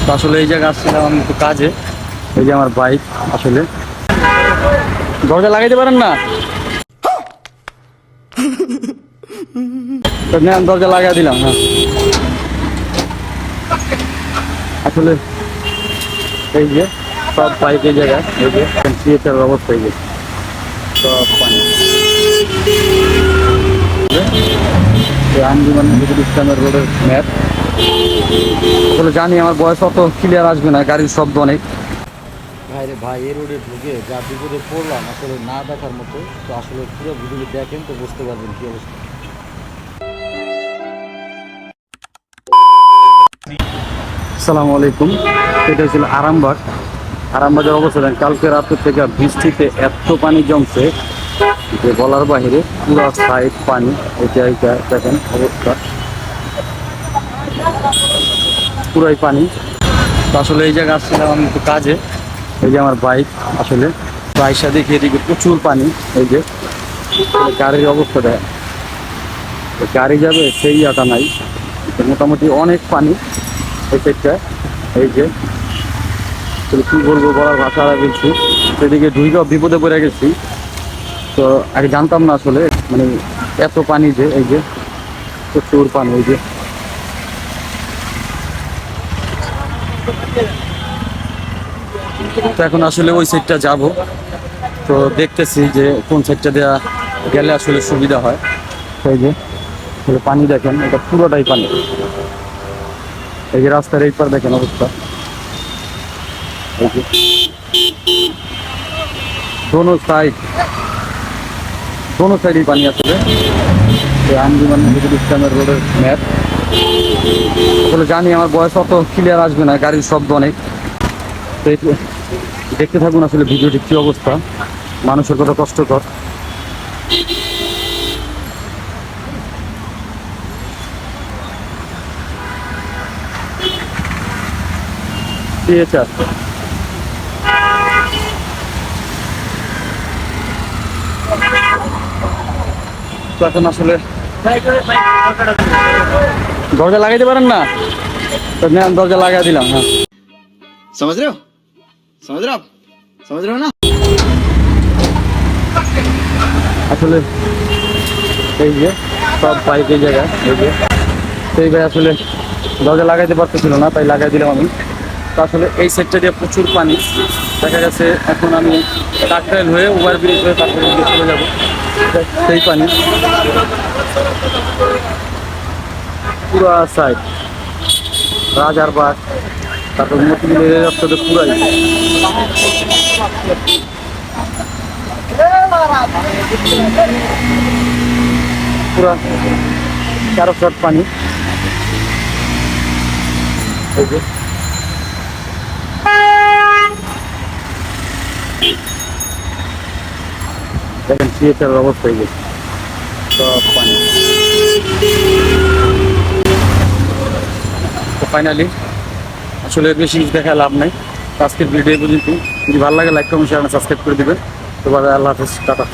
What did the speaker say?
তো আসলে এই জায়গায় আসছিলাম আমি একটু কাজে। এই যে আমার বাইক, আসলে দরজা লাগাইতে পারেন না? তো নেন, দরজা লাগাই দিলাম। হ্যাঁ, আসলে এই যে সব বাইক এই জায়গায়, এই যে থিয়েটার অবস্থা, এই যে সব পানি। আঞ্জুমান নজরুল ইসলামের রোডের ম্যাপ। আসলে জানি আমার বয়স অত ক্লিয়ার আসবে না, গাড়ির শব্দ অনেক। ভাই রে ভাই, এই রোডে ঢুকে যা বিপদে পড়লাম আসলে না দেখার মতো। তো আসলে পুরো ভিডিওটি দেখেন তো বুঝতে পারবেন কি অবস্থা। আসসালামু আলাইকুম। এটা হচ্ছিল আরামবাগ। আরামবাগের অবস্থা দেখেন, কালকে রাতের থেকে বৃষ্টিতে এত পানি জমছে যে বলার বাহিরে। পুরো সাইড পানি। এটা দেখেন অবস্থা, পুরাই পানি। তো আসলে এই জায়গায় আসছিলাম আমি একটু কাজে। এই যে আমার বাইক, আসলে বাইকটা দেখি এদিকে প্রচুর পানি। এই যে গাড়ির অবস্থা দেখেন, গাড়ি যাবে সেই আটা নাই। মোটামুটি অনেক পানি এই সাইডটা। এই যে কি বলবো, বলার ভাষা হারা গেছি। সেদিকে ঢুকেও বিপদে পড়ে গেছি। তো আগে জানতাম না আসলে, মানে এত পানি যে, এই যে প্রচুর পানি। এই যে তো এখন আসলে ওই সাইডটা যাব। তো দেখতেছি যে কোন সাইডটা দেওয়া গেলে আসলে সুবিধা হয়। এই যে পানি দেখেন, এটা পুরোটাই পানি। এই যে রাস্তার এই পার দেখেন অবস্থা। এই যে দোনো সাইডই পানি। আসলে আঞ্জুমান নজরুল ইসলামের রোডের ম্যাপ। আসলে জানি আমার বয়স অত ক্লিয়ার আসবে না, গাড়ির শব্দ অনেক। তো দেখতে থাকুন আসলে ভিডিওটি কি অবস্থা, মানুষের কত কষ্টকর। তো এখন আসলে দরজা লাগাইতে পারেন না? তো নেন, দরজা লাগাই দিলাম। হ্যাঁ, समझ रहे हो समझ रहे हो आप समझ रहे हो ना। আসলে এই যে সব বাইক এই জায়গায়। এই যে সেই ভাই আসলে দরজা লাগাইতে পারতেছিল না, তাই লাগাই দিলাম আমি। তো আসলে এই সেক্টর দিয়ে প্রচুর পানি। দেখা গেছে এখন আমি কাকরাইল হয়ে ওভার ব্রিজ হয়ে তারপরে চলে যাবো। সেই পানি পুরো সাইড, রাজারবাগ, তারপর মতিঝিলের রাস্তাতে পুরাই পুরা 4 ফুট পানি। এই যে দেখেন থিয়েটারের অবস্থা, এই যে সব পানি। তো ফাইনালি আসলে বেশি কিছু দেখা লাভ নাই। আজকের ভিডিও পর্যন্ত। যদি ভালো লাগে লাইক কমেন্ট শেয়ার সাবস্ক্রাইব করে দিবেন। তো আল্লাহ হাফেজ, টাটা।